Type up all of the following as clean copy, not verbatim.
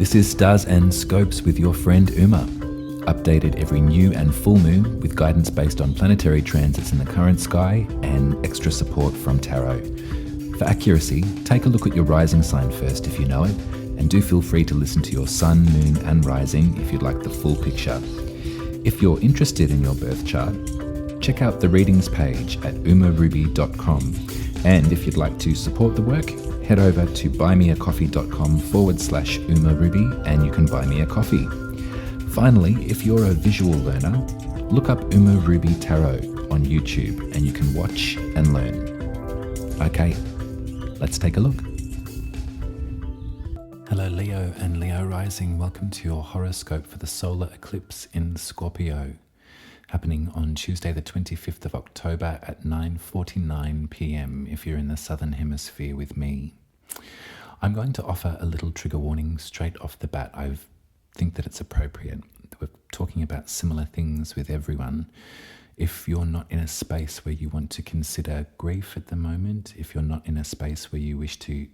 This is Stars and Scopes with your friend Uma, updated every new and full moon with guidance based on planetary transits in the current sky and extra support from tarot. For accuracy, take a look at your rising sign first if you know it, and do feel free to listen to your sun, moon and rising if you'd like the full picture. If you're interested in your birth chart, check out the readings page at umaruby.com, and if you'd like to support the work, head over to buymeacoffee.com/umaruby and you can buy me a coffee. Finally, if you're a visual learner, look up Uma Ruby Tarot on YouTube and you can watch and learn. Okay, let's take a look. Hello Leo and Leo rising, welcome to your horoscope for the solar eclipse in Scorpio, happening on Tuesday the 25th of October at 9:49 p.m. if you're in the southern hemisphere with me. I'm going to offer a little trigger warning straight off the bat. I think that it's appropriate. We're talking about similar things with everyone. If you're not in a space where you want to consider grief at the moment, if you're not in a space where you wish to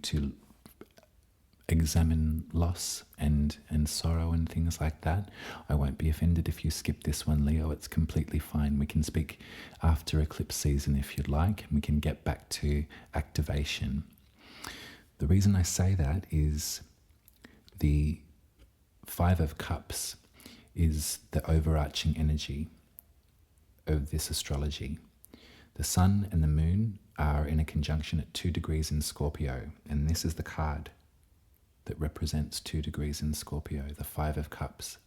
examine loss and sorrow and things like that, I won't be offended if you skip this one, Leo. It's completely fine. We can speak after eclipse season if you'd like, and we can get back to activation. The reason I say that is the Five of Cups is the overarching energy of this astrology. The sun and the moon are in a conjunction at 2 degrees in Scorpio, and this is the card that represents 2 degrees in Scorpio, the Five of Cups.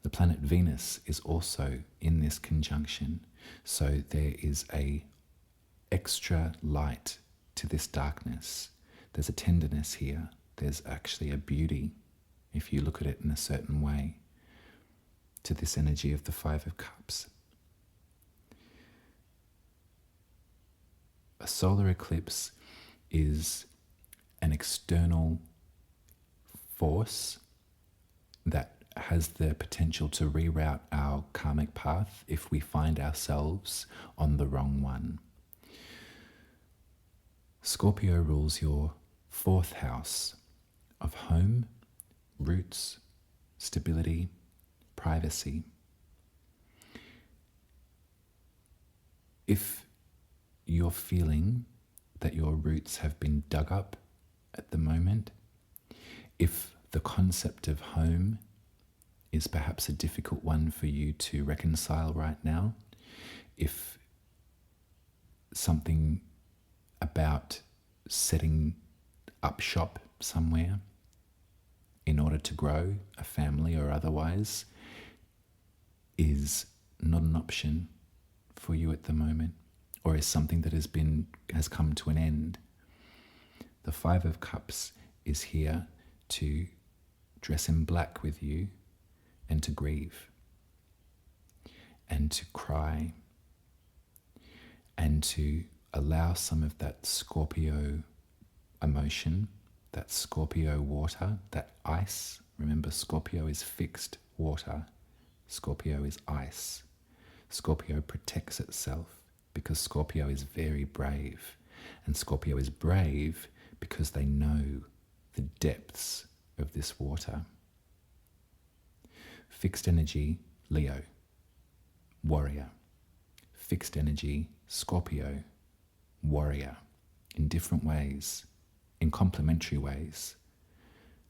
The planet Venus is also in this conjunction, so there is a extra light to this darkness. There's a tenderness here. There's actually a beauty, if you look at it in a certain way, to this energy of the Five of Cups. A solar eclipse is an external force that has the potential to reroute our karmic path if we find ourselves on the wrong one. Scorpio rules your 4th house of home, roots, stability, privacy. If you're feeling that your roots have been dug up at the moment, if the concept of home is perhaps a difficult one for you to reconcile right now, if something about setting up shop somewhere in order to grow a family or otherwise is not an option for you at the moment, or is something that has come to an end, the Five of Cups is here to dress in black with you and to grieve and to cry and to allow some of that Scorpio emotion, that Scorpio water, that ice. Remember, Scorpio is fixed water. Scorpio is ice. Scorpio protects itself because Scorpio is very brave. And Scorpio is brave because they know the depths of this water. Fixed energy, Leo, warrior. Fixed energy, Scorpio, warrior, in different ways, in complementary ways.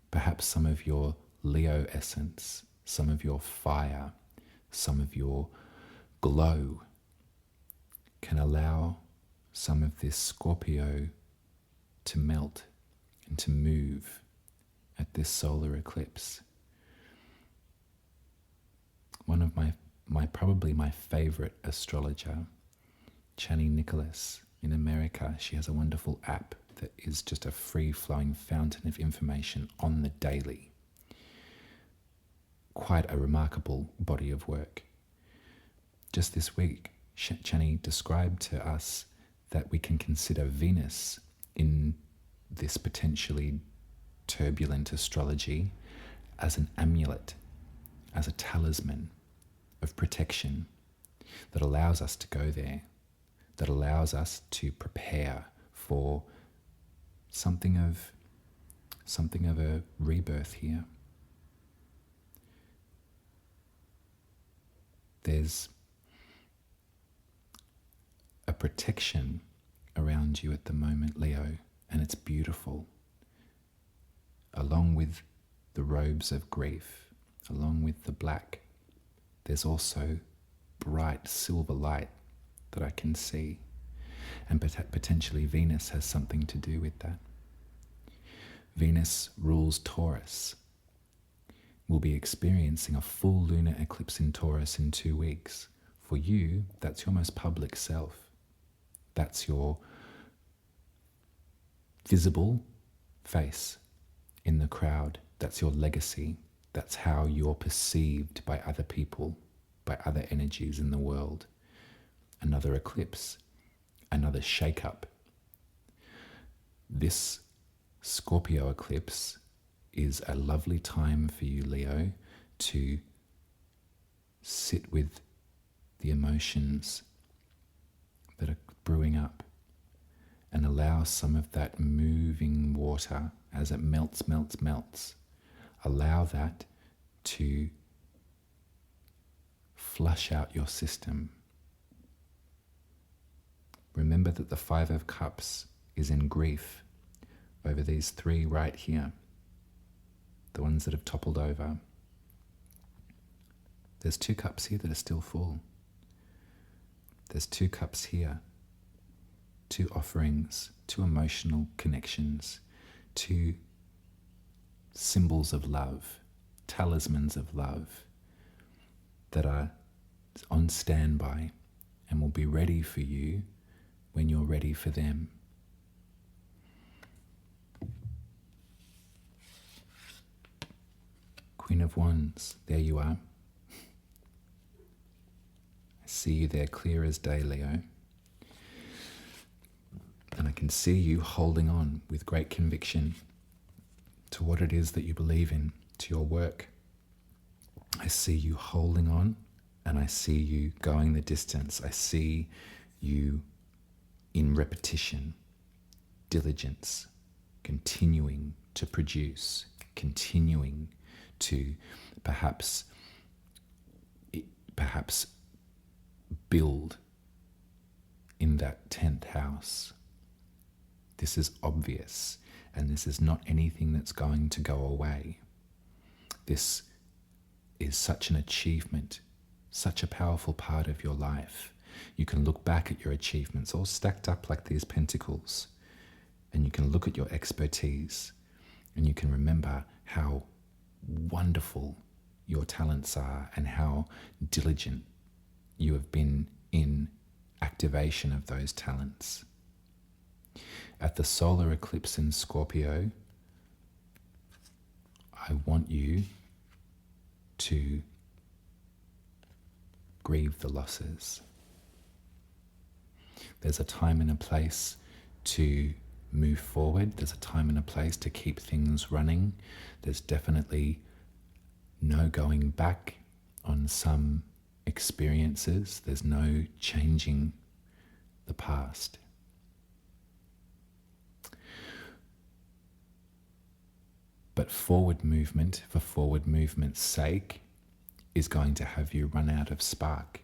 Perhaps some of your Leo essence, some of your fire, some of your glow can allow some of this Scorpio to melt and to move at this solar eclipse. One of my probably my favorite astrologer, Chani Nicholas in America, she has a wonderful app that is just a free-flowing fountain of information on the daily. Quite a remarkable body of work. Just this week, Chani described to us that we can consider Venus in this potentially turbulent astrology as an amulet, as a talisman of protection that allows us to go there, that allows us to prepare for something of something of a rebirth here. There's a protection around you at the moment, Leo, and it's beautiful. Along with the robes of grief, along with the black, there's also bright silver light that I can see. And potentially Venus has something to do with that. Venus rules Taurus. We'll be experiencing a full lunar eclipse in Taurus in 2 weeks. For you, that's your most public self. That's your visible face in the crowd. That's your legacy. That's how you're perceived by other people, by other energies in the world. Another eclipse, another shake-up. This Scorpio eclipse is a lovely time for you, Leo, to sit with the emotions that are brewing up and allow some of that moving water as it melts, allow that to flush out your system. Remember that the Five of Cups is in grief over these 3 right here, the ones that have toppled over. There's 2 cups here that are still full. There's 2 cups here, 2 offerings, 2 emotional connections, 2 symbols of love, talismans of love that are on standby and will be ready for you when you're ready for them. Queen of Wands, there you are. I see you there clear as day, Leo. And I can see you holding on with great conviction to what it is that you believe in, to your work. I see you holding on, and I see you going the distance. I see you in repetition, diligence, continuing to produce, continuing to perhaps build in that 10th house. This is obvious, and this is not anything that's going to go away. This is such an achievement, such a powerful part of your life. You can look back at your achievements all stacked up like these pentacles, and you can look at your expertise, and you can remember how wonderful your talents are and how diligent you have been in activation of those talents. At the solar eclipse in Scorpio, I want you to grieve the losses. There's a time and a place to move forward. There's a time and a place to keep things running. There's definitely no going back on some experiences. There's no changing the past. But forward movement, for forward movement's sake, is going to have you run out of spark.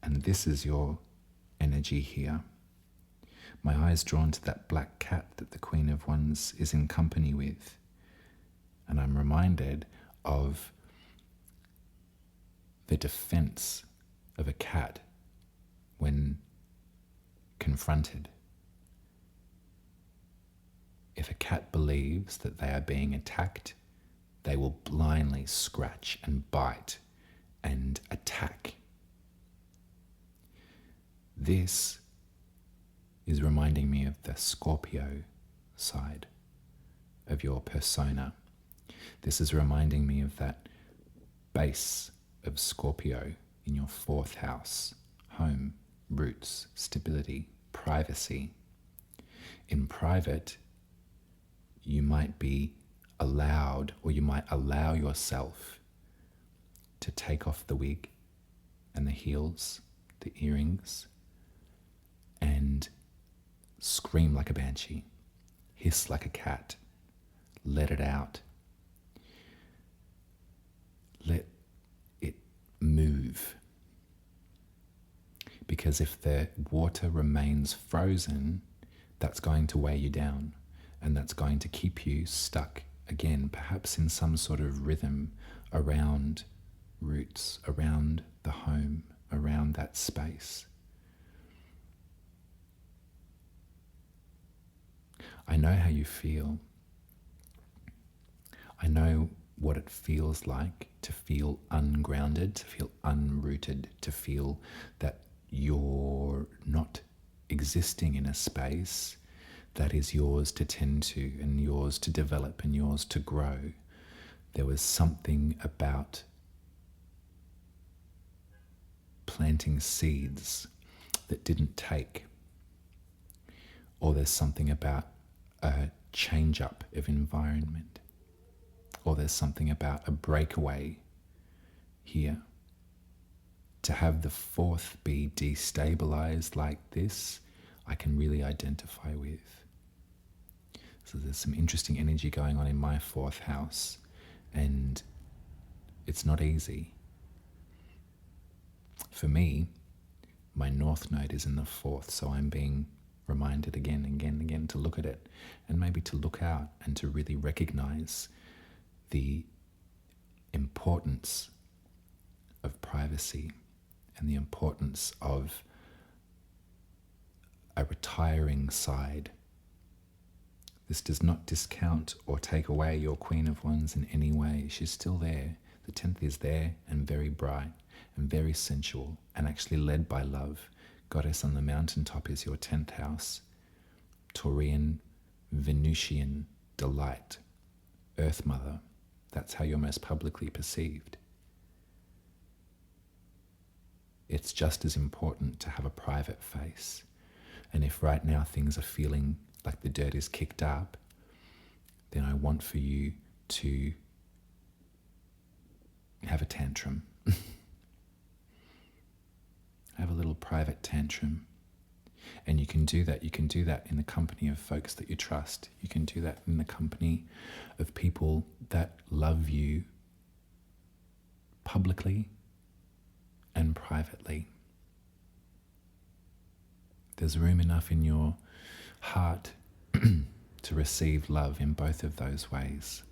And this is your energy here. My eye's drawn to that black cat that the Queen of Wands is in company with. And I'm reminded of the defense of a cat when confronted. If a cat believes that they are being attacked, they will blindly scratch and bite and attack. This is reminding me of the Scorpio side of your persona. This is reminding me of that base of Scorpio in your 4th house: home, roots, stability, privacy. In private, you might be allowed, or you might allow yourself to take off the wig and the heels, the earrings, and scream like a banshee, hiss like a cat, let it out. Let it move. Because if the water remains frozen, that's going to weigh you down, and that's going to keep you stuck again, perhaps in some sort of rhythm around roots, around the home, around that space. I know how you feel. I know what it feels like to feel ungrounded, to feel unrooted, to feel that you're not existing in a space that is yours to tend to and yours to develop and yours to grow. There was something about planting seeds that didn't take, or there's something about a change up of environment, or there's something about a breakaway here. To have the fourth be destabilized like this, I can really identify with. So there's some interesting energy going on in my fourth house, and it's not easy. For me, my north node is in the fourth, so I'm being reminded again and again and again to look at it, and maybe to look out and to really recognize the importance of privacy and the importance of a retiring side. This does not discount or take away your Queen of Wands in any way. She's still there. The 10th is there and very bright and very sensual and actually led by love. Goddess on the mountaintop is your 10th house. Taurian, Venusian delight. Earth Mother. That's how you're most publicly perceived. It's just as important to have a private face. And if right now things are feeling like the dirt is kicked up, then I want for you to have a tantrum. Have a little private tantrum. And you can do that. You can do that in the company of folks that you trust. You can do that in the company of people that love you publicly and privately. There's room enough in your heart to receive love in both of those ways.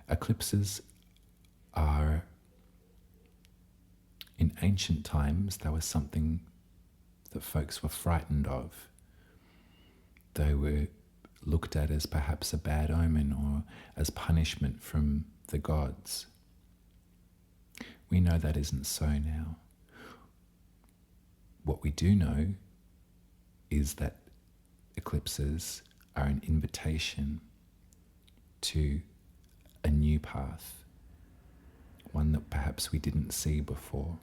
Eclipses are, in ancient times, there was something that folks were frightened of. They were looked at as perhaps a bad omen or as punishment from the gods. We know that isn't so now. What we do know is that eclipses are an invitation to a new path, one that perhaps we didn't see before.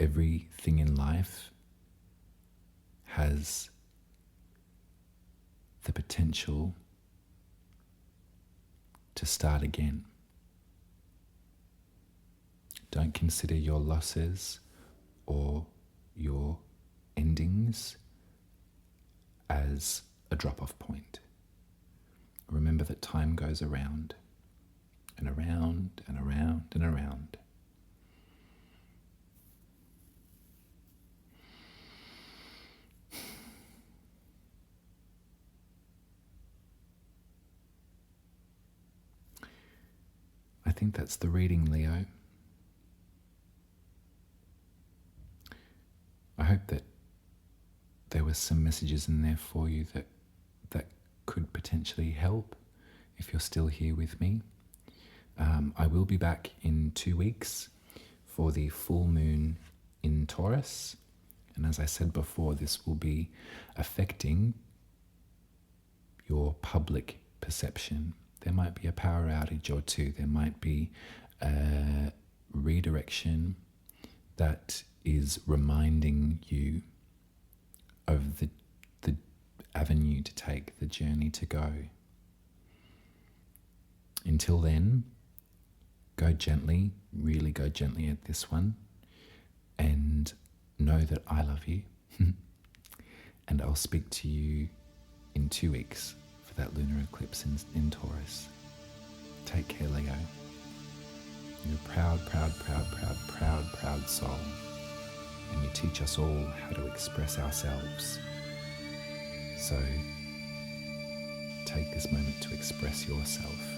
Everything in life has the potential to start again. Don't consider your losses or your endings as a drop-off point. Remember that time goes around and around and around and around. I think that's the reading, Leo. I hope that there were some messages in there for you that could potentially help if you're still here with me. I will be back in 2 weeks for the full moon in Taurus. And as I said before, this will be affecting your public perception. There might be a power outage or two. There might be a redirection that is reminding you of the avenue to take, the journey to go. Until then, go gently, really go gently at this one, and know that I love you. And I'll speak to you in 2 weeks for that lunar eclipse in Taurus. Take care, Leo. You're a proud, proud, proud, proud, proud, proud soul. And you teach us all how to express ourselves. So take this moment to express yourself.